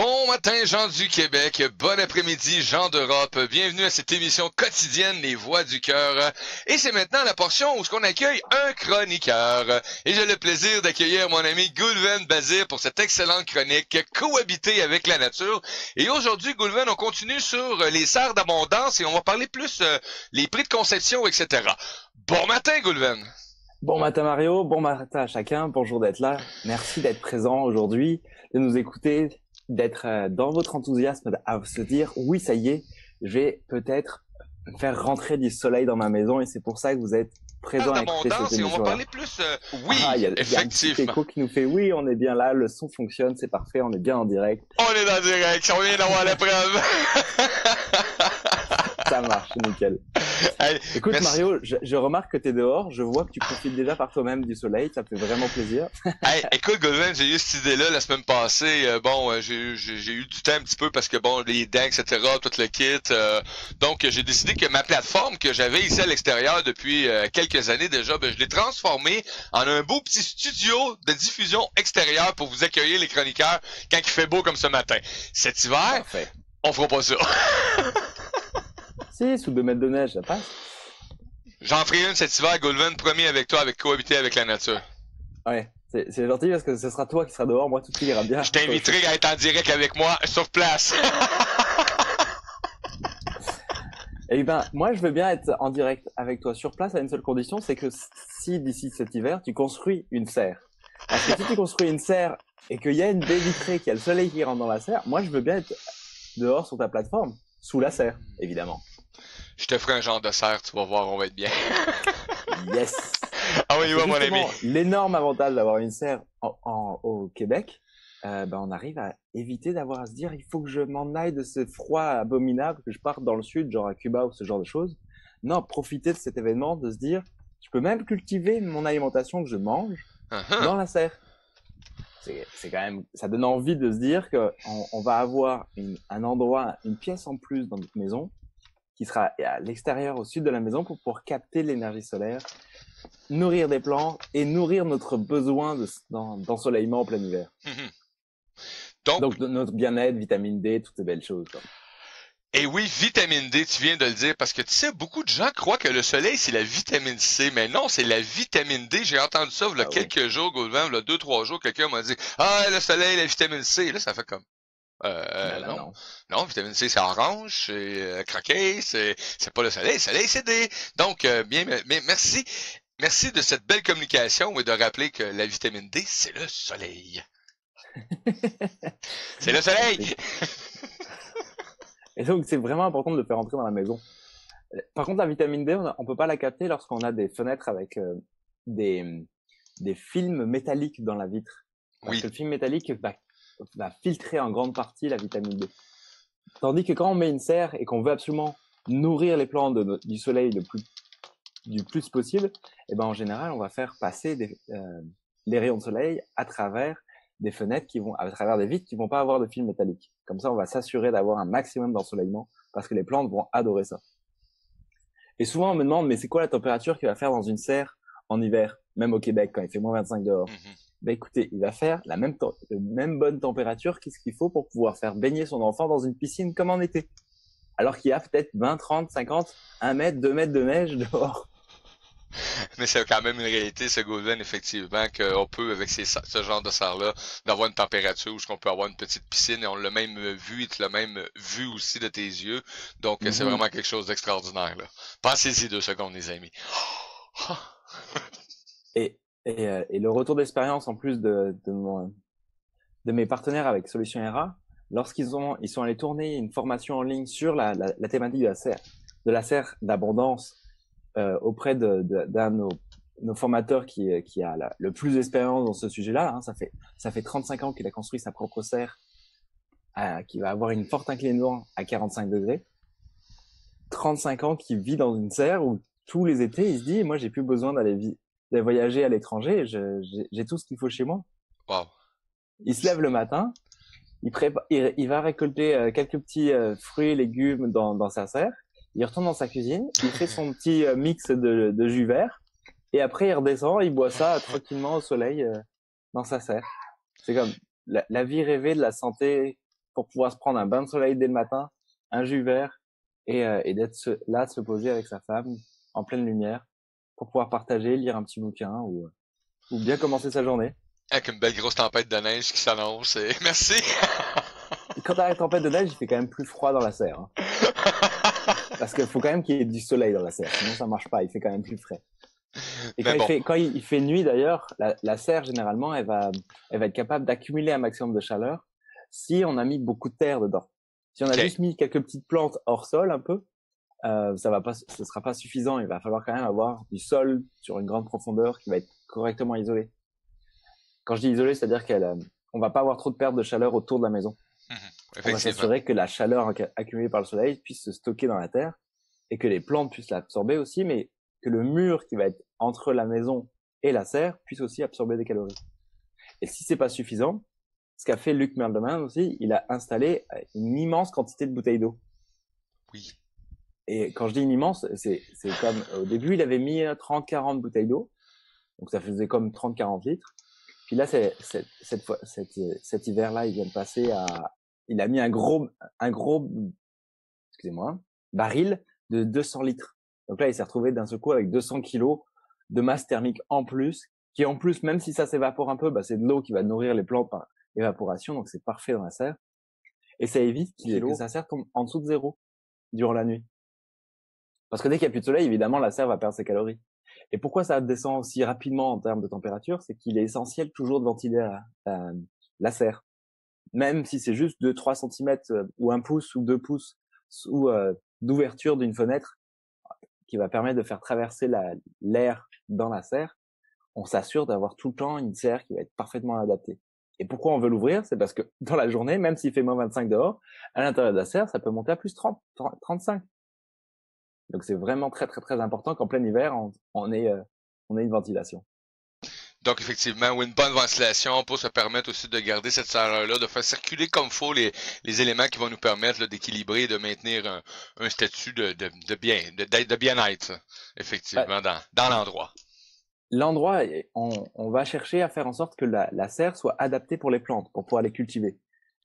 Bon matin, gens du Québec. Bon après-midi, gens d'Europe. Bienvenue à cette émission quotidienne Les Voix du Cœur. Et c'est maintenant la portion où on accueille un chroniqueur. Et j'ai le plaisir d'accueillir mon ami Goulven Bazir pour cette excellente chronique Cohabiter avec la nature. Et aujourd'hui, Goulven, on continue sur les serres d'abondance et on va parler plus les prix de conception, etc. Bon matin, Goulven. Bon matin Mario, bon matin à chacun, bonjour d'être là. Merci d'être présent aujourd'hui, de nous écouter, d'être dans votre enthousiasme, à se dire oui ça y est, je vais peut-être faire rentrer du soleil dans ma maison et c'est pour ça que vous êtes présents à écouter cette émission. Et on va parler plus, oui, il y a un effectivement. petit écho qui nous fait oui, on est bien là, le son fonctionne, c'est parfait, on est bien en direct. On est en direct, on vient d'avoir la preuve. Ça marche, nickel. Allez, écoute merci. Mario, je remarque que tu es dehors, je vois que tu profites déjà par toi-même du soleil, ça fait vraiment plaisir. Hey, écoute Goulven, j'ai eu cette idée-là la semaine passée. J'ai eu du temps un petit peu parce que bon, les dents, etc., tout le kit. Donc j'ai décidé que ma plateforme que j'avais ici à l'extérieur depuis quelques années déjà, je l'ai transformée en un beau petit studio de diffusion extérieure pour vous accueillir les chroniqueurs quand il fait beau comme ce matin. Cet hiver, Parfait. on fera pas ça. Si, sous 2 mètres de neige, ça passe. J'en ferai une cet hiver, Goulven, promis avec toi, avec cohabiter avec la nature. Ouais, c'est gentil parce que ce sera toi qui seras dehors, moi tout ira bien. Je t'inviterai à être en direct avec moi sur place. Eh ben, moi je veux bien être en direct avec toi sur place à une seule condition, c'est que si d'ici cet hiver tu construis une serre. Parce que si tu construis une serre et qu'il y a une baie vitrée, qu'il y a le soleil qui rentre dans la serre, moi je veux bien être dehors sur ta plateforme, sous la serre, évidemment. Je te ferai un genre de serre, tu vas voir, on va être bien. Yes. Ah oui, mon ami. L'énorme avantage d'avoir une serre au Québec, on arrive à éviter d'avoir à se dire il faut que je m'en aille de ce froid abominable, que je parte dans le sud, genre à Cuba ou ce genre de choses. Non, profiter de cet événement, de se dire je peux même cultiver mon alimentation que je mange dans la serre. C'est quand même, ça donne envie de se dire que on va avoir un endroit, une pièce en plus dans notre maison qui sera à l'extérieur, au sud de la maison, pour pouvoir capter l'énergie solaire, nourrir des plantes et nourrir notre besoin d'ensoleillement en plein hiver. Donc notre bien-être, vitamine D, toutes ces belles choses. Quoi. Et oui, vitamine D, tu viens de le dire, parce que tu sais, beaucoup de gens croient que le soleil, c'est la vitamine C, mais non, c'est la vitamine D. J'ai entendu ça il y a quelques jours, Goulven, il y a 2-3 jours, quelqu'un m'a dit « Ah, le soleil, la vitamine C ». Et là, ça fait comme... non. Non, vitamine C, c'est orange, c'est croquet, c'est pas le soleil c'est D. Donc, merci. Merci de cette belle communication et de rappeler que la vitamine D, c'est le soleil. C'est le soleil! Et donc, c'est vraiment important de le faire entrer dans la maison. Par contre, la vitamine D, on peut pas la capter lorsqu'on a des fenêtres avec des films métalliques dans la vitre. Parce que le film métallique va filtrer en grande partie la vitamine D. Tandis que quand on met une serre et qu'on veut absolument nourrir les plantes du soleil du plus possible, et ben en général, on va faire passer les rayons de soleil à travers des fenêtres à travers des vitres qui vont pas avoir de film métallique. Comme ça, on va s'assurer d'avoir un maximum d'ensoleillement parce que les plantes vont adorer ça. Et souvent, on me demande, mais c'est quoi la température qu'il va faire dans une serre en hiver, même au Québec, quand il fait moins 25 dehors? Ben écoutez, il va faire la même bonne température qu'est-ce qu'il faut pour pouvoir faire baigner son enfant dans une piscine comme en été. Alors qu'il y a peut-être 20, 30, 50, 1 mètre, 2 mètres de neige dehors. Mais c'est quand même une réalité, ce Goulven, effectivement, qu'on peut, avec ce genre de serre-là, d'avoir une température où on peut avoir une petite piscine et on l'a même vu et tu l'as même vu aussi de tes yeux. Donc, c'est vraiment quelque chose d'extraordinaire, là. Pensez-y 2 secondes, les amis. Et le retour d'expérience, en plus de mes partenaires avec Solutions RA, lorsqu'ils sont allés tourner une formation en ligne sur la thématique de la serre d'abondance, auprès d'un de nos formateurs qui a le plus d'expérience dans ce sujet-là, hein, ça fait 35 ans qu'il a construit sa propre serre, qui va avoir une forte inclinaison à 45 degrés. 35 ans qu'il vit dans une serre où tous les étés, il se dit, moi, j'ai plus besoin d'aller voyager à l'étranger, j'ai tout ce qu'il faut chez moi. Wow. Il se lève le matin, il va récolter quelques petits fruits et légumes dans sa serre. Il retourne dans sa cuisine, il fait son petit mix de jus vert, et après il redescend, il boit ça tranquillement au soleil dans sa serre. C'est comme la vie rêvée de la santé pour pouvoir se prendre un bain de soleil dès le matin, un jus vert, et d'être là, de se poser avec sa femme, en pleine lumière, pour pouvoir partager, lire un petit bouquin, ou bien commencer sa journée. Avec une belle grosse tempête de neige qui s'annonce, et merci! Quand t'as la tempête de neige, il fait quand même plus froid dans la serre. Hein. Parce qu'il faut quand même qu'il y ait du soleil dans la serre, sinon ça marche pas, il fait quand même plus frais. Et quand il fait nuit d'ailleurs, la serre généralement, elle va être capable d'accumuler un maximum de chaleur si on a mis beaucoup de terre dedans. Si on a juste mis quelques petites plantes hors sol un peu, ce sera pas suffisant. Il va falloir quand même avoir du sol sur une grande profondeur qui va être correctement isolé. Quand je dis isolé, c'est-à-dire on va pas avoir trop de perte de chaleur autour de la maison. On va s'assurer que la chaleur accumulée par le soleil puisse se stocker dans la terre et que les plantes puissent l'absorber aussi, mais que le mur qui va être entre la maison et la serre puisse aussi absorber des calories. Et si c'est pas suffisant, ce qu'a fait Luc Merleman aussi, il a installé une immense quantité de bouteilles d'eau. Oui. Et quand je dis une immense, c'est comme, au début, il avait mis 30-40 bouteilles d'eau. Donc ça faisait comme 30-40 litres. Puis là, cet hiver-là, il vient de passer il a mis un gros, baril de 200 litres. Donc là, il s'est retrouvé d'un seul coup avec 200 kilos de masse thermique en plus, qui en plus, même si ça s'évapore un peu, c'est de l'eau qui va nourrir les plantes par évaporation, donc c'est parfait dans la serre. Et ça évite que sa serre tombe en dessous de zéro durant la nuit. Parce que dès qu'il n'y a plus de soleil, évidemment, la serre va perdre ses calories. Et pourquoi ça descend aussi rapidement en termes de température? C'est qu'il est essentiel toujours de ventiler la serre. Même si c'est juste 2-3 centimètres ou 1 pouce ou 2 pouces d'ouverture d'une fenêtre qui va permettre de faire traverser l'air dans la serre, on s'assure d'avoir tout le temps une serre qui va être parfaitement adaptée. Et pourquoi on veut l'ouvrir? C'est parce que dans la journée, même s'il fait moins 25 dehors, à l'intérieur de la serre, ça peut monter à plus 30, 35. Donc c'est vraiment très très très important qu'en plein hiver, on ait une ventilation. Donc effectivement, une bonne ventilation pour se permettre aussi de garder cette chaleur-là, de faire circuler comme faut les éléments qui vont nous permettre d'équilibrer et de maintenir un statut de bien-être, effectivement, dans l'endroit. L'endroit, on va chercher à faire en sorte que la serre soit adaptée pour les plantes, pour pouvoir les cultiver.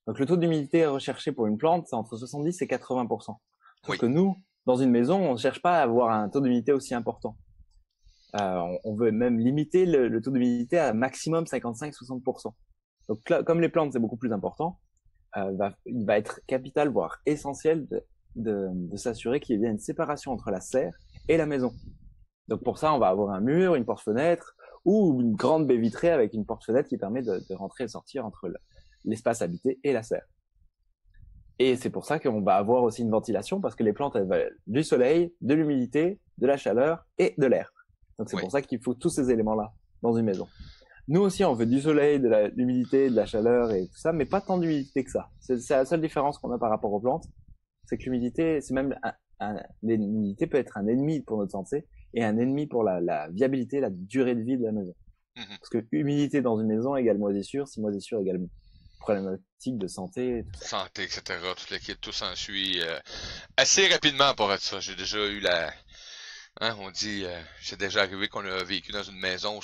Donc le taux d'humidité recherché pour une plante, c'est entre 70 et 80%. Sauf que nous, dans une maison, on ne cherche pas à avoir un taux d'humidité aussi important. On veut même limiter le taux d'humidité à maximum 55-60%. Donc là, comme les plantes, c'est beaucoup plus important, il va être capital, voire essentiel de s'assurer qu'il y ait une séparation entre la serre et la maison. Donc pour ça, on va avoir un mur, une porte-fenêtre ou une grande baie vitrée avec une porte-fenêtre qui permet de rentrer et sortir entre l'espace habité et la serre. Et c'est pour ça qu'on va avoir aussi une ventilation parce que les plantes, elles veulent du soleil, de l'humidité, de la chaleur et de l'air. Donc c'est pour ça qu'il faut tous ces éléments-là dans une maison. Nous aussi, on veut du soleil, de l'humidité, de la chaleur et tout ça, mais pas tant d'humidité que ça. C'est la seule différence qu'on a par rapport aux plantes. C'est que l'humidité, c'est même l'humidité peut être un ennemi pour notre santé et un ennemi pour la viabilité, la durée de vie de la maison. Parce que humidité dans une maison égale moisissure, si moisissure égale problématique de santé. Santé, etc. Tout s'ensuit assez rapidement pour être ça. J'ai déjà eu on dit, c'est déjà arrivé qu'on a vécu dans une maison où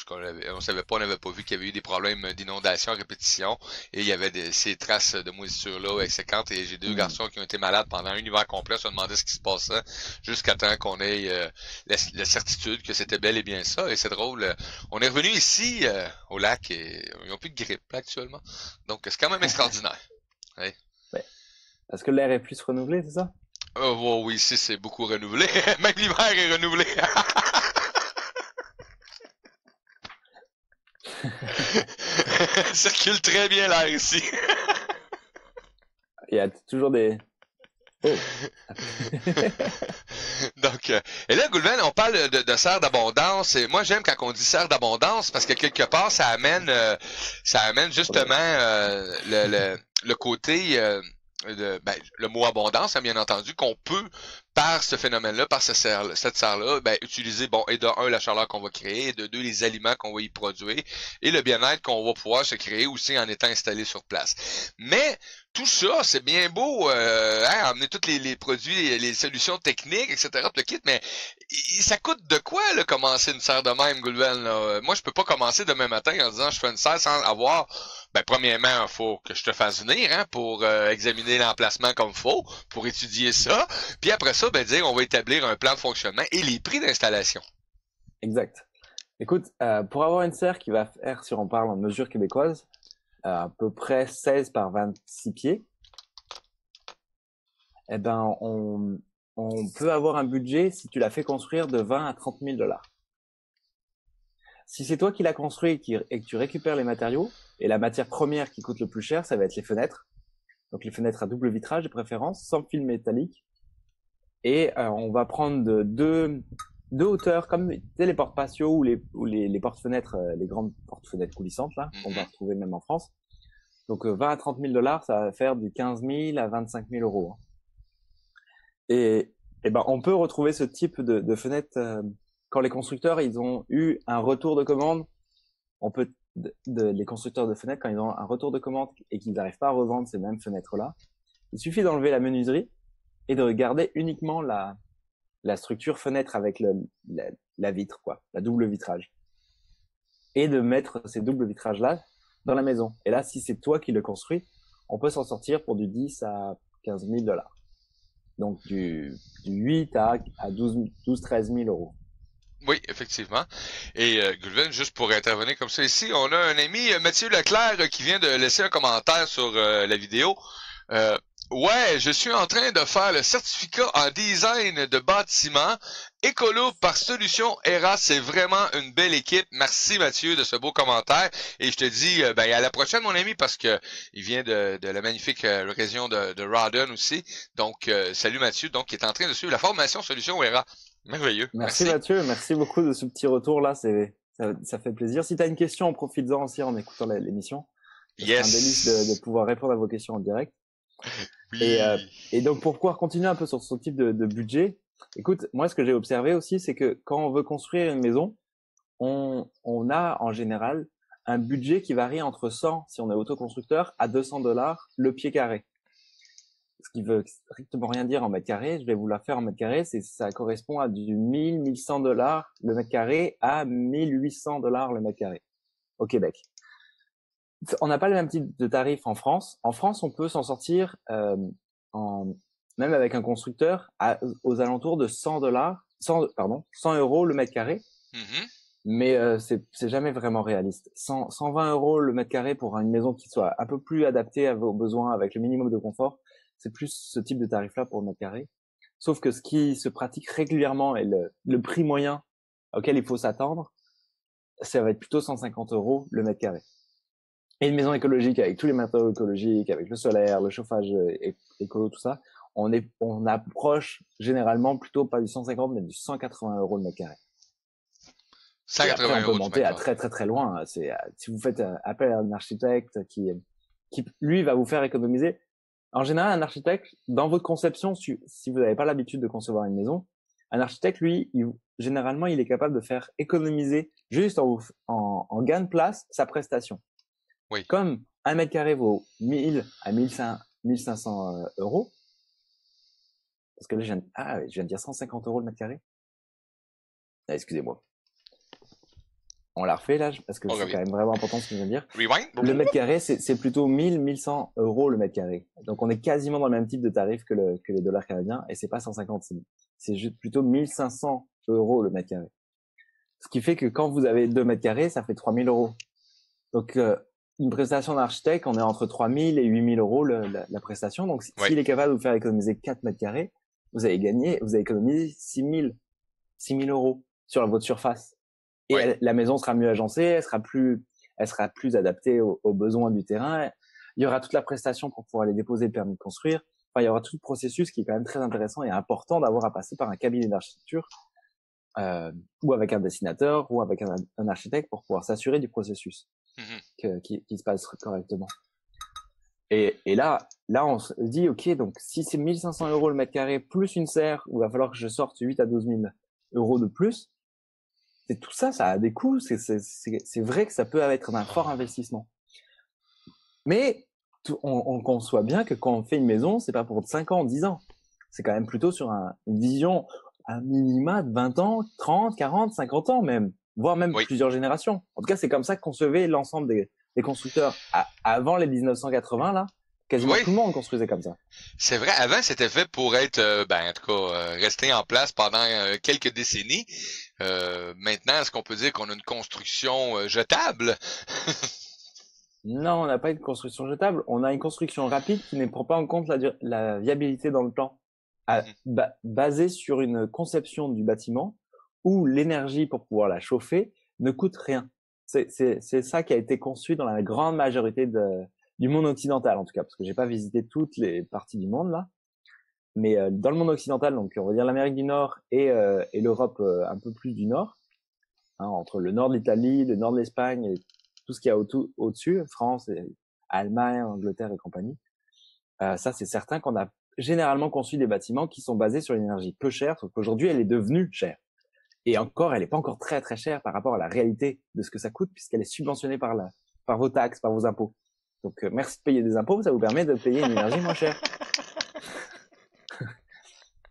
on savait pas, on n'avait pas vu qu'il y avait eu des problèmes d'inondation à répétition et il y avait ces traces de moisissure là exséquentes et j'ai deux garçons qui ont été malades pendant un hiver complet, on se demandait ce qui se passait jusqu'à temps qu'on ait la certitude que c'était bel et bien ça. Et c'est drôle, on est revenu ici au lac et ils n'ont plus de grippe là, actuellement. Donc c'est quand même extraordinaire. Ouais. Parce que l'air est plus renouvelé, c'est ça? Oh, oui, ici c'est beaucoup renouvelé. Même l'hiver est renouvelé. Circule très bien l'air ici. Il y a toujours des... Oh. Donc, et là, Goulven, on parle de serre d'abondance. Et moi, j'aime quand on dit serre d'abondance parce que quelque part, ça amène justement le côté... le mot abondance, hein, bien entendu, qu'on peut par ce phénomène-là, par cette serre-là, ben, utiliser, bon, et de un, la chaleur qu'on va créer, et de deux, les aliments qu'on va y produire, et le bien-être qu'on va pouvoir se créer aussi en étant installé sur place. Mais, tout ça, c'est bien beau, amener tous les produits, les solutions techniques, etc., le kit, mais ça coûte de quoi, là, commencer une serre de même, Goulven, là? Moi, je peux pas commencer demain matin en disant, je fais une serre sans avoir. Ben, premièrement, il faut que je te fasse venir, hein, pour examiner l'emplacement comme faut, pour étudier ça. Puis après ça, ben dire, on va établir un plan de fonctionnement et les prix d'installation. Exact. Écoute, pour avoir une serre qui va faire, si on parle en mesure québécoise, à peu près 16 par 26 pieds, eh ben, on peut avoir un budget, si tu l'as fait construire, de 20 à 30 000 $. Si c'est toi qui l'as construit et que tu récupères les matériaux, et la matière première qui coûte le plus cher, ça va être les fenêtres. Donc les fenêtres à double vitrage de préférence, sans fil métallique. Et on va prendre deux hauteurs, comme les portes patios ou les portes-fenêtres, les grandes portes-fenêtres coulissantes, là, qu'on va retrouver même en France. Donc 20 à 30 000 $, ça va faire du 15 000 à 25 000 €. Hein. Et ben, on peut retrouver ce type de fenêtres quand les constructeurs ils ont eu un retour de commande. On peut les constructeurs de fenêtres, quand ils ont un retour de commande et qu'ils n'arrivent pas à revendre ces mêmes fenêtres-là, il suffit d'enlever la menuiserie et de garder uniquement la structure fenêtre avec la vitre, quoi, la double vitrage. Et de mettre ces doubles vitrages-là dans la maison. Et là, si c'est toi qui le construis, on peut s'en sortir pour du 10 à 15 000 $. Donc du 8 à 13 000 €. Oui, effectivement. Et Goulven, juste pour intervenir comme ça ici, on a un ami, Mathieu Leclerc, qui vient de laisser un commentaire sur la vidéo. Ouais, je suis en train de faire le certificat en design de bâtiment. Écolo par Solution ERA, c'est vraiment une belle équipe. Merci Mathieu de ce beau commentaire. Et je te dis ben à la prochaine mon ami parce que il vient de la magnifique région de Rawdon aussi. Donc salut Mathieu, donc qui est en train de suivre la formation Solution ERA. Merveilleux. Merci Mathieu, merci beaucoup de ce petit retour là, ça fait plaisir. Si tu as une question, profite-en aussi en écoutant l'émission. C'est un délice de pouvoir répondre à vos questions en direct. Oui. Et donc pour pouvoir continuer un peu sur ce type de budget, écoute, moi ce que j'ai observé aussi, c'est que quand on veut construire une maison, on a en général un budget qui varie entre 100, si on est autoconstructeur, à 200 $ le pied carré. Ce qui veut strictement rien dire en mètre carré. Je vais vous la faire en mètre carré. Ça correspond à du 1100 $ le mètre carré à 1800 $ le mètre carré au Québec. On n'a pas le même type de tarif en France. En France, on peut s'en sortir même avec un constructeur aux alentours de 100 €, 100 € le mètre carré. Mais c'est jamais vraiment réaliste. 120 € le mètre carré pour une maison qui soit un peu plus adaptée à vos besoins avec le minimum de confort, c'est plus ce type de tarif-là pour le mètre carré. Sauf que ce qui se pratique régulièrement et le prix moyen auquel il faut s'attendre, ça va être plutôt 150 € le mètre carré. Et une maison écologique avec tous les matériaux écologiques, avec le solaire, le chauffage écolo, tout ça, on approche généralement plutôt pas du 150 mais du 180 € le mètre carré. 180 après, on peut € monter à très très très loin. Si vous faites appel à un architecte qui lui va vous faire économiser. En général, un architecte, dans votre conception, si vous n'avez pas l'habitude de concevoir une maison, un architecte, lui, généralement, il est capable de faire économiser juste en gain de place sa prestation. Oui. Comme un mètre carré vaut 1000 à 1500 €, parce que là, je viens de dire 150 € le mètre carré. Ah, excusez-moi. On la refait là, parce que c'est quand même vraiment important ce que je viens de dire. Rewind. Le mètre carré, c'est plutôt 1100 € le mètre carré. Donc on est quasiment dans le même type de tarif que les dollars canadiens, et c'est pas 150, c'est juste plutôt 1500 € le mètre carré. Ce qui fait que quand vous avez 2 mètres carrés, ça fait 3000 €. Donc une prestation d'architecte, on est entre 3000 et 8000 € la prestation. Donc s'il est capable de vous faire économiser 4 mètres carrés, vous avez économisé 6000 € sur votre surface. Et la maison sera mieux agencée, elle sera plus adaptée aux besoins du terrain. Il y aura toute la prestation pour pouvoir aller déposer le permis de construire. Enfin, il y aura tout le processus qui est quand même très intéressant et important d'avoir à passer par un cabinet d'architecture ou avec un dessinateur ou avec un architecte pour pouvoir s'assurer du processus qui se passe correctement. Et là, on se dit, OK, donc si c'est 1500 euros le mètre carré plus une serre, où il va falloir que je sorte 8 à 12 000 euros de plus, c'est tout ça, ça a des coûts. C'est vrai que ça peut être un fort investissement. Mais on conçoit bien que quand on fait une maison, c'est pas pour 5 ans, 10 ans. C'est quand même plutôt sur une vision à minima de 20 ans, 30, 40, 50 ans même, voire même plusieurs générations. En tout cas, c'est comme ça que concevaient l'ensemble des constructeurs. Avant les 1980, là, quasiment tout le monde construisait comme ça. C'est vrai, avant c'était fait pour être, en tout cas, rester en place pendant quelques décennies. Maintenant, est-ce qu'on peut dire qu'on a une construction jetable? Non, on n'a pas une construction jetable. On a une construction rapide qui ne prend pas en compte la viabilité dans le plan, basée sur une conception du bâtiment où l'énergie pour pouvoir la chauffer ne coûte rien. C'est ça qui a été conçu dans la grande majorité du monde occidental, en tout cas, parce que j'ai pas visité toutes les parties du monde là. Mais dans le monde occidental, donc on va dire l'Amérique du Nord et l'Europe un peu plus du Nord, hein, entre le nord de l'Italie, le nord de l'Espagne et tout ce qu'il y a au-dessus, France, et Allemagne, Angleterre et compagnie. Ça, c'est certain qu'on a généralement conçu des bâtiments qui sont basés sur l'énergie peu chère, sauf qu'aujourd'hui, elle est devenue chère. Et encore, elle n'est pas encore très très chère par rapport à la réalité de ce que ça coûte, puisqu'elle est subventionnée par vos taxes, par vos impôts. Donc, merci de payer des impôts, ça vous permet de payer une énergie moins chère.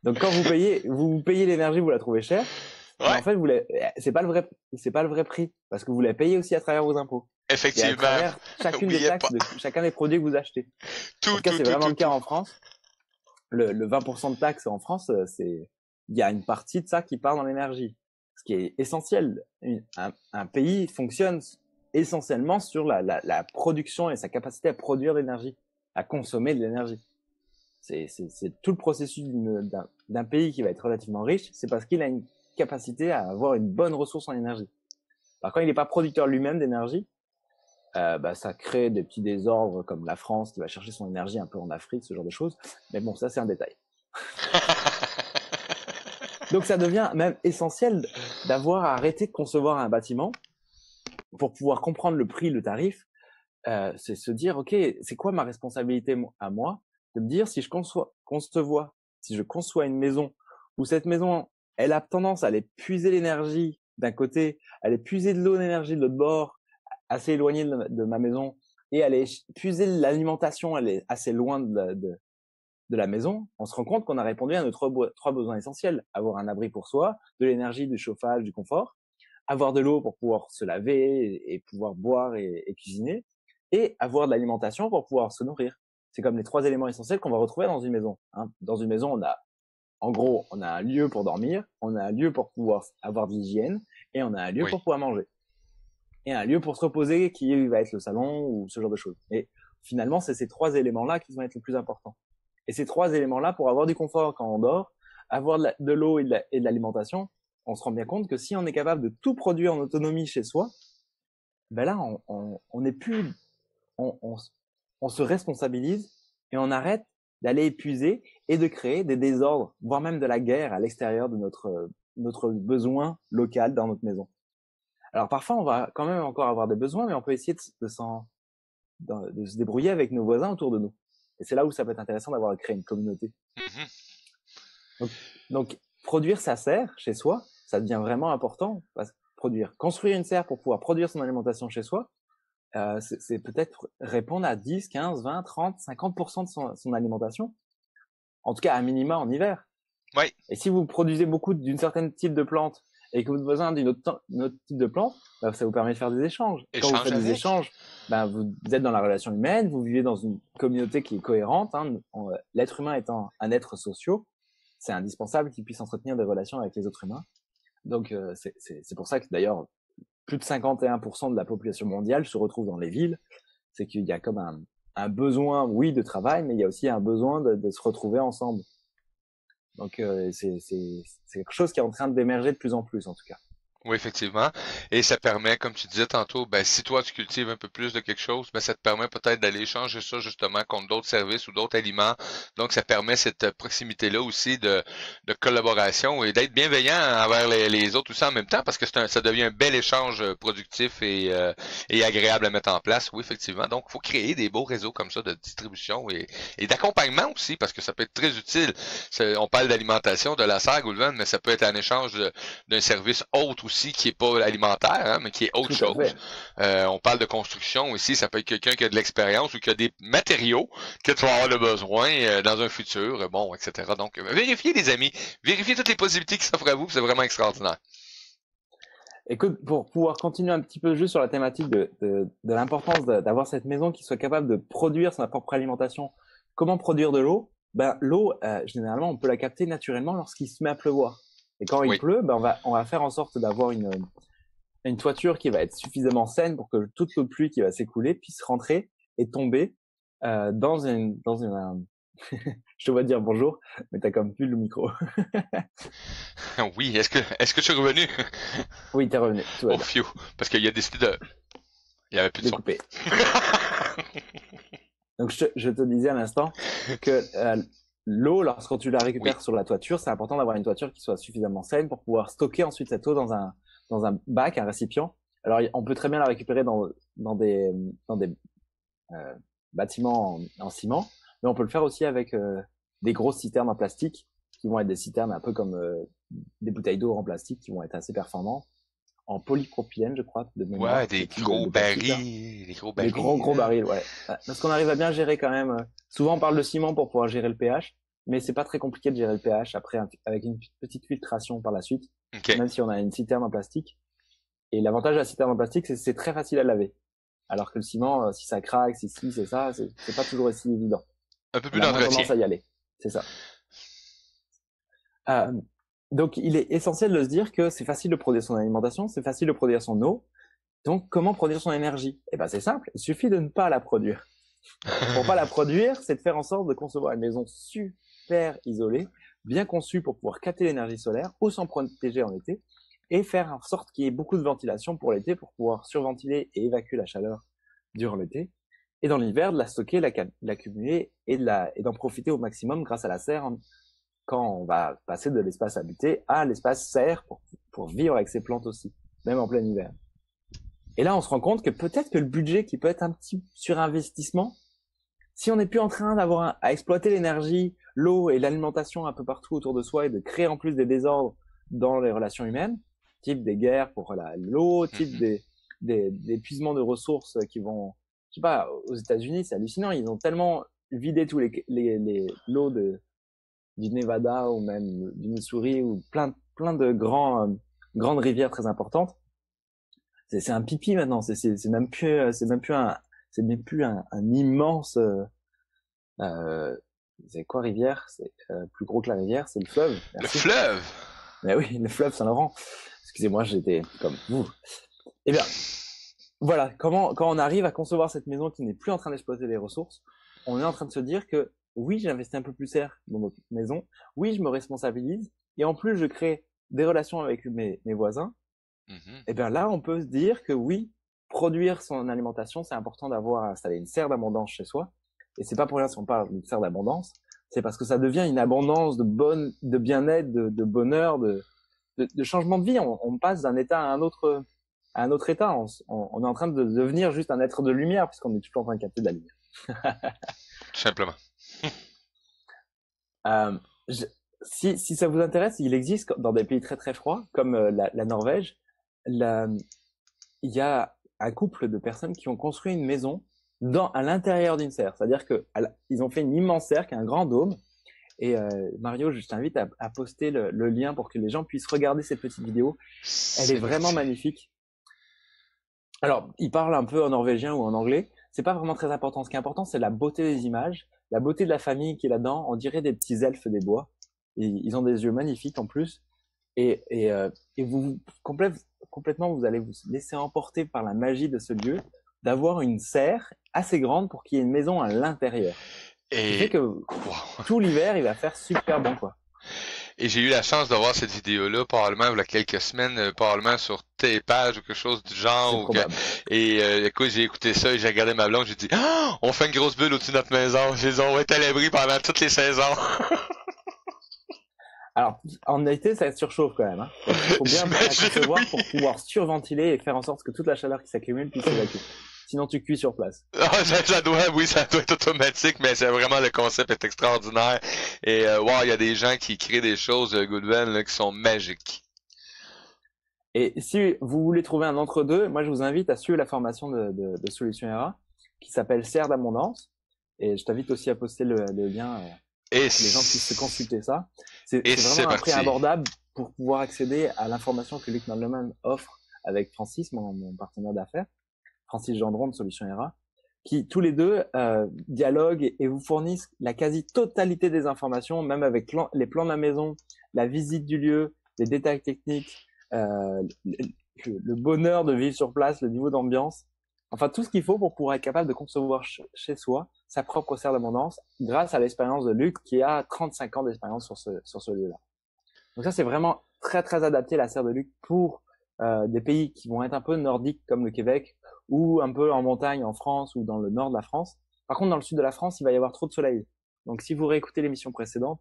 Donc, quand vous payez l'énergie, vous la trouvez chère. Ouais. Mais en fait, c'est pas le vrai prix, parce que vous la payez aussi à travers vos impôts. Effectivement. Et à travers chacune des taxes de chacun des produits que vous achetez. En tout cas, c'est vraiment le cas en France. Le 20% de taxes en France, il y a une partie de ça qui part dans l'énergie. Ce qui est essentiel. Un pays fonctionne essentiellement sur la production et sa capacité à produire de l'énergie, à consommer de l'énergie. C'est tout le processus d'un pays qui va être relativement riche, c'est parce qu'il a une capacité à avoir une bonne ressource en énergie. Alors quand il n'est pas producteur lui-même d'énergie, ça crée des petits désordres comme la France qui va chercher son énergie un peu en Afrique, ce genre de choses. Mais bon, ça c'est un détail. Donc ça devient même essentiel d'avoir arrêté de concevoir un bâtiment pour pouvoir comprendre le prix, le tarif. C'est se dire, ok, c'est quoi ma responsabilité à moi de me dire si je conçois une maison où cette maison, elle a tendance à aller puiser l'énergie d'un côté, à aller puiser de l'eau d'énergie de l'autre bord, assez éloigné de ma maison, et aller puiser l'alimentation, elle est assez loin de la maison, on se rend compte qu'on a répondu à nos trois besoins essentiels. Avoir un abri pour soi, de l'énergie, du chauffage, du confort, avoir de l'eau pour pouvoir se laver et pouvoir boire et cuisiner, et avoir de l'alimentation pour pouvoir se nourrir. C'est comme les trois éléments essentiels qu'on va retrouver dans une maison. Hein. Dans une maison, on a un lieu pour dormir, on a un lieu pour pouvoir avoir de l'hygiène, et on a un lieu pour pouvoir manger. Et un lieu pour se reposer qui va être le salon ou ce genre de choses. Et finalement, c'est ces trois éléments-là qui vont être les plus importants. Et ces trois éléments-là, pour avoir du confort quand on dort, avoir de l'eau et de l'alimentation, on se rend bien compte que si on est capable de tout produire en autonomie chez soi, ben là, on n'est plus, on se responsabilise et on arrête d'aller épuiser et de créer des désordres, voire même de la guerre à l'extérieur de notre besoin local dans notre maison. Alors parfois, on va quand même encore avoir des besoins, mais on peut essayer de se débrouiller avec nos voisins autour de nous. Et c'est là où ça peut être intéressant d'avoir créé une communauté. Donc, produire sa serre chez soi, ça devient vraiment important. Parce que construire une serre pour pouvoir produire son alimentation chez soi, c'est peut-être répondre à 10, 15, 20, 30, 50% de son alimentation. En tout cas, à minima en hiver. Oui. Et si vous produisez beaucoup d'une certaine type de plante et que votre voisin d'une autre type de plante, ça vous permet de faire des échanges. Quand vous faites des échanges, vous êtes dans la relation humaine, vous vivez dans une communauté qui est cohérente. Hein. L'être humain étant un être social, c'est indispensable qu'il puisse entretenir des relations avec les autres humains. Donc, c'est pour ça que d'ailleurs, plus de 51% de la population mondiale se retrouve dans les villes. C'est qu'il y a comme un besoin, oui, de travail, mais il y a aussi un besoin de se retrouver ensemble. Donc, c'est quelque chose qui est en train d'émerger de plus en plus, en tout cas. Oui, effectivement. Et ça permet, comme tu disais tantôt, ben, si toi tu cultives un peu plus de quelque chose, ben, ça te permet peut-être d'aller échanger ça justement contre d'autres services ou d'autres aliments. Donc, ça permet cette proximité-là aussi de collaboration et d'être bienveillant envers les autres aussi en même temps parce que ça devient un bel échange productif et agréable à mettre en place. Oui, effectivement. Donc, il faut créer des beaux réseaux comme ça de distribution et d'accompagnement aussi parce que ça peut être très utile. On parle d'alimentation, de la SAG ou le vin, mais ça peut être un échange d'un service autre aussi qui est pas alimentaire, hein, mais qui est autre Tout à chose. fait. On parle de construction ici, ça peut être quelqu'un qui a de l'expérience ou qui a des matériaux que tu vas avoir le besoin dans un futur, bon, etc. Donc, vérifiez les amis, vérifiez toutes les possibilités qui s'offrent à vous, c'est vraiment extraordinaire. Écoute, pour pouvoir continuer un petit peu juste sur la thématique de l'importance d'avoir cette maison qui soit capable de produire sa propre alimentation, comment produire de l'eau? Ben, l'eau, généralement, on peut la capter naturellement lorsqu'il se met à pleuvoir. Et quand il Oui. pleut, ben, on va faire en sorte d'avoir une toiture qui va être suffisamment saine pour que toute l'eau de pluie qui va s'écouler puisse rentrer et tomber dans une je te vois dire bonjour, mais t'as comme plus le micro. Oui, est-ce que tu es revenu? Oui, t'es revenu, tout va Oh, bien. fiu, parce qu'il a décidé de... Il y avait plus de son. Découpé. Donc, je te disais à l'instant que l'eau, lorsque tu la Oui. récupères sur la toiture, c'est important d'avoir une toiture qui soit suffisamment saine pour pouvoir stocker ensuite cette eau dans un bac, un récipient. Alors, on peut très bien la récupérer dans des euh, bâtiments en ciment, mais on peut le faire aussi avec des grosses citernes en plastique qui vont être des citernes un peu comme des bouteilles d'eau en plastique qui vont être assez performantes en polypropylène, je crois, de Ouais, mémoire, des le type gros de plastique là. barils, des gros Des gros, barils, gros hein. barils, ouais. Parce qu'on arrive à bien gérer quand même. Souvent, on parle de ciment pour pouvoir gérer le pH, mais c'est pas très compliqué de gérer le pH après avec une petite filtration par la suite, OK. même si on a une citerne en plastique. Et l'avantage de la citerne en plastique, c'est que c'est très facile à laver. Alors que le ciment, si ça craque, si c'est ça, c'est pas toujours aussi évident. Un peu plus On a moins d'entretien. tendance à y aller. C'est ça. Euh, donc, il est essentiel de se dire que c'est facile de produire son alimentation, c'est facile de produire son eau. Donc, comment produire son énergie? Eh ben, c'est simple. Il suffit de ne pas la produire. Pour pas la produire, c'est de faire en sorte de concevoir une maison super isolée, bien conçue pour pouvoir capter l'énergie solaire ou s'en protéger en été, et faire en sorte qu'il y ait beaucoup de ventilation pour l'été pour pouvoir surventiler et évacuer la chaleur durant l'été. Et dans l'hiver, de la stocker, l'accumuler et d'en profiter au maximum grâce à la serre quand on va passer de l'espace habité à l'espace serre pour vivre avec ses plantes aussi, même en plein hiver. Et là, on se rend compte que peut-être que le budget qui peut être un petit surinvestissement, si on n'est plus en train à exploiter l'énergie, l'eau et l'alimentation un peu partout autour de soi et de créer en plus des désordres dans les relations humaines, type des guerres pour l'eau, type Mhm. des épuisements de ressources qui vont, je sais pas, aux États-Unis, c'est hallucinant, ils ont tellement vidé tous l'eau du Nevada ou même du Missouri ou plein de grandes rivières très importantes. C'est un pipi maintenant, c'est même plus un immense, c'est quoi rivière? C'est plus gros que la rivière, c'est le fleuve. Le Merci. fleuve. Mais oui, le fleuve Saint-Laurent. Excusez-moi, j'étais comme vous. Eh bien, voilà. Quand on arrive à concevoir cette maison qui n'est plus en train d'exploiter les ressources, on est en train de se dire que oui, j'investis un peu plus cher dans notre maison. Oui, je me responsabilise. Et en plus, je crée des relations avec mes voisins. Mhm. Eh bien là, on peut se dire que oui, produire son alimentation, c'est important d'avoir installé une serre d'abondance chez soi. Et c'est pas pour rien si on parle d'une serre d'abondance, c'est parce que ça devient une abondance de bien-être, de bonheur, de changement de vie. On passe d'un état à un autre état. On est en train de devenir juste un être de lumière puisqu'on est toujours en train de capter de la lumière. Tout simplement. Euh, je- si ça vous intéresse, il existe dans des pays très très froids comme la Norvège, la, il y a un couple de personnes qui ont construit une maison à l'intérieur d'une serre. C'est-à-dire que ils ont fait une immense serre qui est un grand dôme. Et Mario, je t'invite à poster le lien pour que les gens puissent regarder cette petite vidéo. Elle est C'est vraiment parti. magnifique. Alors, ils parlent un peu en norvégien ou en anglais. C'est pas vraiment très important. Ce qui est important, c'est la beauté des images, la beauté de la famille qui est là-dedans. On dirait des petits elfes des bois. Et ils ont des yeux magnifiques en plus. Et complètement, vous allez vous laisser emporter par la magie de ce lieu, d'avoir une serre assez grande pour qu'il y ait une maison à l'intérieur. Ce qui fait Et que wow. tout l'hiver, il va faire super bon, quoi. Et j'ai eu la chance de voir cette vidéo-là, probablement il y a quelques semaines, probablement sur tes pages ou quelque chose du genre. C'est probable. Écoute, j'ai écouté ça et j'ai regardé ma blonde, j'ai dit, ah, on fait une grosse bulle au-dessus de notre maison. J'ai dit, on va être à l'abri pendant toutes les saisons. Alors, en été, ça surchauffe quand même. Hein. Il faut bien concevoir pour pouvoir surventiler et faire en sorte que toute la chaleur qui s'accumule puisse s'évacuer. Sinon, tu cuis sur place. Ah, ça doit être automatique, mais c'est vraiment le concept est extraordinaire. Et wow, il y a des gens qui créent des choses, Goodwin, là, qui sont magiques. Et si vous voulez trouver un entre-deux, moi, je vous invite à suivre la formation de Solutions ERA qui s'appelle Serre d'abondance. Et je t'invite aussi à poster le lien pour que les gens puissent se consulter ça. C'est vraiment un prix abordable pour pouvoir accéder à l'information que Luc Mandelmann offre avec Francis, mon partenaire d'affaires. Francis Gendron de Solutions ERA, qui tous les deux dialoguent et vous fournissent la quasi-totalité des informations, même avec les plans de la maison, la visite du lieu, les détails techniques, le bonheur de vivre sur place, le niveau d'ambiance, enfin tout ce qu'il faut pour pouvoir être capable de concevoir chez soi sa propre serre d'abondance grâce à l'expérience de Luc qui a 35 ans d'expérience sur ce lieu-là. Donc ça c'est vraiment très très adapté la serre de Luc pour des pays qui vont être un peu nordiques comme le Québec ou un peu en montagne en France ou dans le nord de la France. Par contre, dans le sud de la France, il va y avoir trop de soleil. Donc, si vous réécoutez l'émission précédente,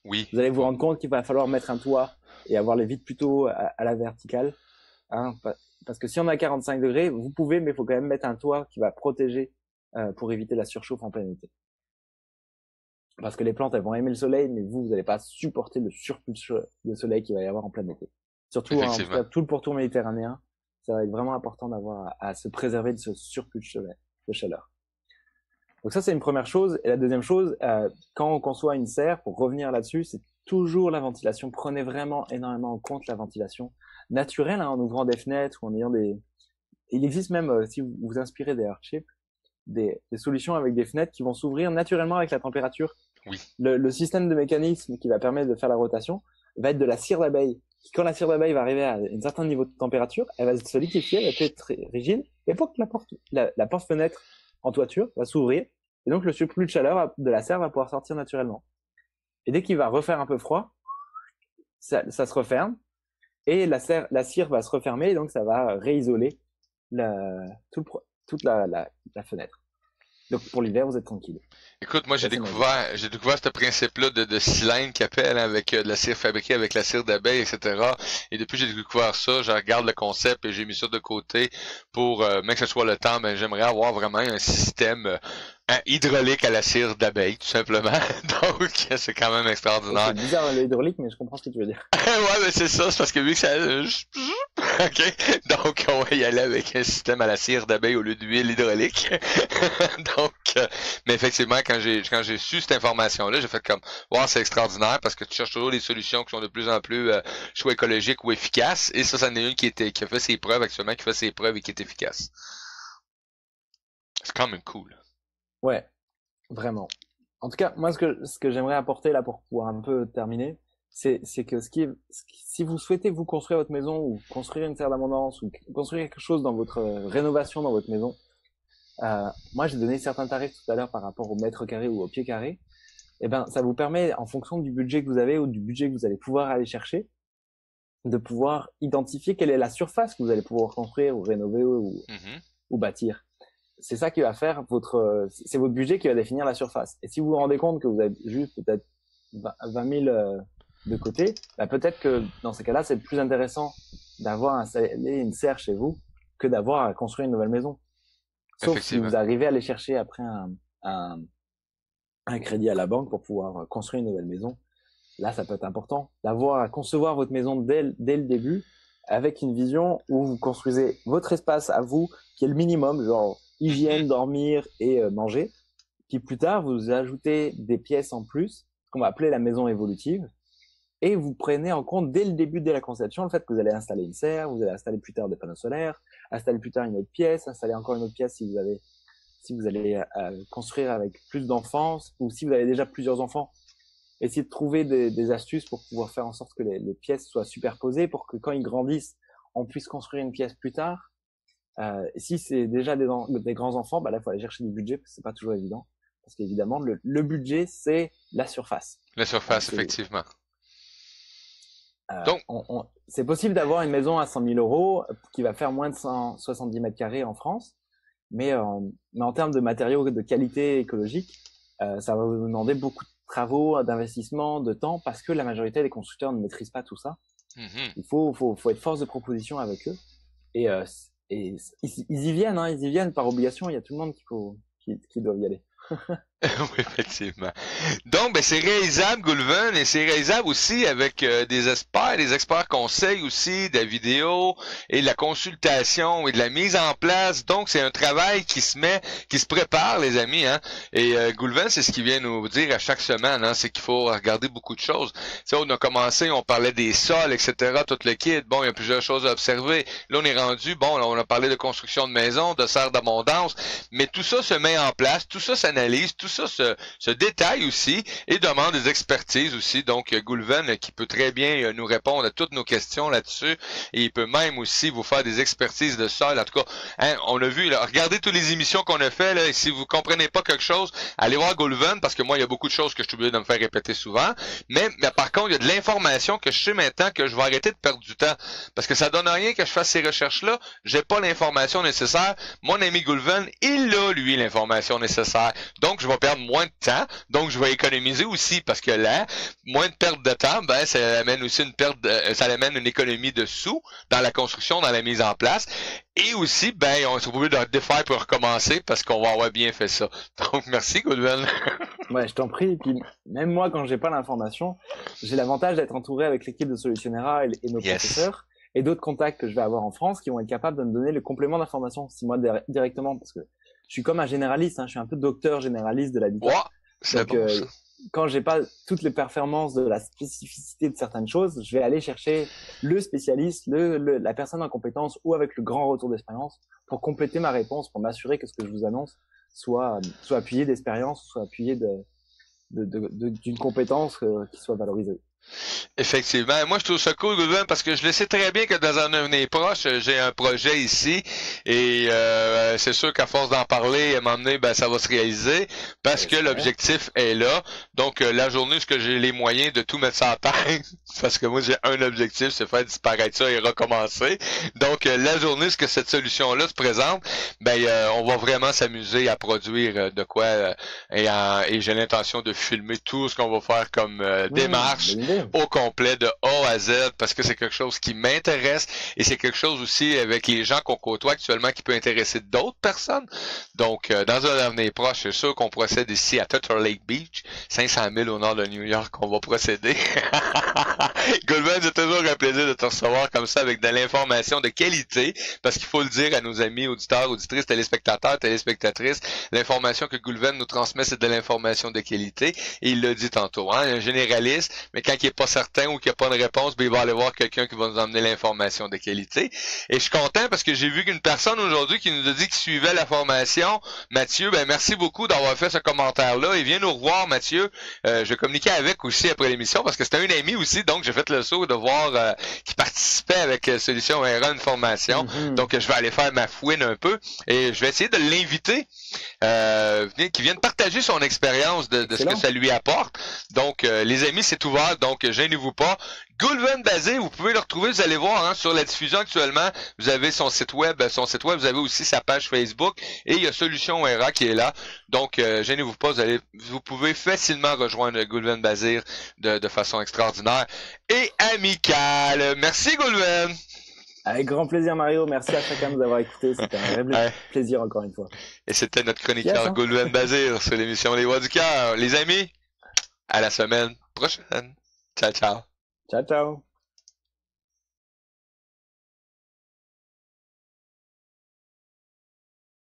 oui, vous allez vous rendre compte qu'il va falloir mettre un toit et avoir les vitres plutôt à la verticale. Hein, parce que si on a 45 degrés, vous pouvez, mais il faut quand même mettre un toit qui va protéger pour éviter la surchauffe en plein été. Parce que les plantes, elles vont aimer le soleil, mais vous n'allez pas supporter le surplus de soleil qu'il va y avoir en plein été. Surtout, en tout cas, tout le pourtour méditerranéen, ça va être vraiment important d'avoir à se préserver de ce surplus de chaleur. Donc ça, c'est une première chose. Et la deuxième chose, quand on conçoit une serre, pour revenir là-dessus, c'est toujours la ventilation. Prenez vraiment énormément en compte la ventilation naturelle, hein, en ouvrant des fenêtres ou en ayant des... Il existe même, si vous vous inspirez des Earthships, des solutions avec des fenêtres qui vont s'ouvrir naturellement avec la température. Oui. Le système de mécanisme qui va permettre de faire la rotation va être de la cire d'abeille. Quand la cire d'abeille va arriver à un certain niveau de température, elle va se liquéfier, elle va être très rigide, et pour que la porte-fenêtre en toiture va s'ouvrir, et donc le surplus de chaleur de la serre va pouvoir sortir naturellement. Et dès qu'il va refaire un peu froid, ça se referme, et la cire va se refermer, et donc ça va réisoler toute la fenêtre. Donc pour l'hiver, vous êtes tranquille. Écoute, moi j'ai découvert ce principe-là de cylindre qu'ils appellent avec de la cire fabriquée avec la cire d'abeille, etc. Et depuis que j'ai découvert ça, je regarde le concept et j'ai mis ça de côté pour, même que ce soit le temps, ben j'aimerais avoir vraiment un système hydraulique à la cire d'abeille, tout simplement. Donc c'est quand même extraordinaire. C'est bizarre l'hydraulique, mais je comprends ce que tu veux dire. Ouais, mais c'est ça, c'est parce que vu que ça... OK. Donc, on va y aller avec un système à la cire d'abeille au lieu d'huile hydraulique. Donc, mais effectivement, quand j'ai su cette information-là, j'ai fait comme, wow, c'est extraordinaire parce que tu cherches toujours des solutions qui sont de plus en plus, soit écologiques ou efficaces. Et ça, c'en est une qui a fait ses preuves actuellement, qui fait ses preuves et qui est efficace. C'est quand même cool. Ouais, vraiment. En tout cas, moi, ce que j'aimerais apporter là pour pouvoir un peu terminer, c'est que si vous souhaitez vous construire votre maison ou construire une serre d'abondance ou construire quelque chose dans votre rénovation dans votre maison, moi j'ai donné certains tarifs tout à l'heure par rapport au mètre carré ou au pied carré. Et ben, ça vous permet, en fonction du budget que vous avez ou du budget que vous allez pouvoir aller chercher, de pouvoir identifier quelle est la surface que vous allez pouvoir construire ou rénover ou bâtir. C'est ça qui va faire c'est votre budget qui va définir la surface. Et si vous vous rendez compte que vous avez juste peut-être 20 000 de côté, bah peut-être que dans ces cas-là, c'est plus intéressant d'avoir installé une serre chez vous que d'avoir à construire une nouvelle maison. Sauf si vous arrivez à aller chercher après un crédit à la banque pour pouvoir construire une nouvelle maison. Là, ça peut être important d'avoir à concevoir votre maison dès le début avec une vision où vous construisez votre espace à vous qui est le minimum, genre hygiène, dormir et manger. Puis plus tard, vous ajoutez des pièces en plus qu'on va appeler la maison évolutive et vous prenez en compte dès le début, dès la conception, le fait que vous allez installer une serre, vous allez installer plus tard des panneaux solaires, installer plus tard une autre pièce, installer encore une autre pièce si vous allez construire avec plus d'enfants ou si vous avez déjà plusieurs enfants. Essayez de trouver des astuces pour pouvoir faire en sorte que les pièces soient superposées pour que quand ils grandissent, on puisse construire une pièce plus tard. Si c'est déjà des grands enfants, bah là, il faut aller chercher du budget parce que c'est pas toujours évident. Parce qu'évidemment, le budget, c'est la surface. La surface, effectivement. Donc, c'est possible d'avoir une maison à 100 000 euros qui va faire moins de 170 mètres carrés en France, mais en termes de matériaux de qualité écologique, ça va vous demander beaucoup de travaux, d'investissement, de temps, parce que la majorité des constructeurs ne maîtrisent pas tout ça. Il faut être force de proposition avec eux. Et ils y viennent, hein, ils y viennent par obligation. Il y a tout le monde qui doit y aller. Oui, effectivement. Donc, c'est réalisable, Goulven, et c'est réalisable aussi avec des experts conseils aussi, de la vidéo et de la consultation et de la mise en place. Donc, c'est un travail qui se prépare, les amis, hein. Et Goulven, c'est ce qu'il vient nous dire à chaque semaine, hein, c'est qu'il faut regarder beaucoup de choses. Tu sais, on a commencé, on parlait des sols, etc., tout le kit. Bon, il y a plusieurs choses à observer. Là, on est rendu, bon, là, on a parlé de construction de maisons, de serres d'abondance, mais tout ça se met en place, tout ça s'analyse, tout ça se détaille aussi et demande des expertises aussi. Donc, Goulven qui peut très bien nous répondre à toutes nos questions là-dessus et il peut même aussi vous faire des expertises de sol. En tout cas, hein, on a vu, là, regardez toutes les émissions qu'on a fait là, et si vous comprenez pas quelque chose, allez voir Goulven parce que moi, il y a beaucoup de choses que je suis obligé de me faire répéter souvent. Mais par contre, il y a de l'information que je sais maintenant que je vais arrêter de perdre du temps parce que ça donne rien que je fasse ces recherches-là. J'ai pas l'information nécessaire. Mon ami Goulven, il a, lui, l'information nécessaire. Donc, je vais perdre moins de temps, donc je vais économiser aussi parce que là, moins de perte de temps, ça amène aussi ça amène une économie de sous dans la construction, dans la mise en place. Et aussi, on se obligé de défaire pour recommencer parce qu'on va avoir bien fait ça. Donc, merci, Goulven. Ouais, je t'en prie. Et puis, même moi, quand j'ai pas l'information, j'ai l'avantage d'être entouré avec l'équipe de Solutionnera et nos professeurs et d'autres contacts que je vais avoir en France qui vont être capables de me donner le complément d'information, si moi directement, parce que je suis comme un généraliste, hein, je suis un peu docteur généraliste de l'habitat. Wow, c'est bon, ça. Quand j'ai pas toutes les performances de la spécificité de certaines choses, je vais aller chercher le spécialiste, la personne en compétence ou avec le grand retour d'expérience pour compléter ma réponse, pour m'assurer que ce que je vous annonce soit appuyé d'expérience, soit appuyé d'une compétence qui soit valorisée. Effectivement. Moi, je trouve ça cool, Goulven, parce que je le sais très bien que dans un avenir proche, j'ai un projet ici et c'est sûr qu'à force d'en parler, à un moment donné, ça va se réaliser parce que l'objectif est là. Donc, la journée où j'ai les moyens de tout mettre ça en tête, parce que moi, j'ai un objectif, c'est faire disparaître ça et recommencer. Donc, la journée où cette solution-là se présente, on va vraiment s'amuser à produire de quoi et j'ai l'intention de filmer tout ce qu'on va faire comme démarche au complet de A à Z parce que c'est quelque chose qui m'intéresse et c'est quelque chose aussi avec les gens qu'on côtoie actuellement qui peut intéresser d'autres personnes. Donc, dans un avenir proche, c'est sûr qu'on procède ici à Turtle Lake Beach, 500 000 au nord de New York, on va procéder. Goulven, c'est toujours un plaisir de te recevoir comme ça avec de l'information de qualité parce qu'il faut le dire à nos amis auditeurs, auditrices, téléspectateurs, téléspectatrices, l'information que Goulven nous transmet, c'est de l'information de qualité et il l'a dit tantôt, hein, un généraliste, mais quand il est pas certain ou qu'il n'y a pas de réponse, il va aller voir quelqu'un qui va nous emmener l'information de qualité. Et je suis content parce que j'ai vu qu'une personne aujourd'hui qui nous a dit qu'il suivait la formation. Mathieu, merci beaucoup d'avoir fait ce commentaire-là. Et viens nous revoir, Mathieu. Je vais communiquer avec aussi après l'émission parce que c'était un ami aussi, donc j'ai fait le saut de voir qu'il participait avec Solution RA une formation. Donc je vais aller faire ma fouine un peu et je vais essayer de l'inviter qui vienne partager son expérience de ce que ça lui apporte. Donc les amis, c'est ouvert, donc gênez-vous pas. Goulven Bazir, vous pouvez le retrouver, vous allez voir hein, sur la diffusion actuellement, vous avez son site web, vous avez aussi sa page Facebook et il y a Solution RA qui est là. Donc gênez-vous pas, vous pouvez facilement rejoindre Goulven Bazir de façon extraordinaire et amicale. Merci Goulven. Avec grand plaisir Mario, merci à chacun de nous avoir écoutés, c'était un vrai plaisir encore une fois. Et c'était notre chroniqueur Goulven Bazir sur l'émission Les Voix du Cœur. Les amis, à la semaine prochaine. Ciao, ciao. Ciao, ciao.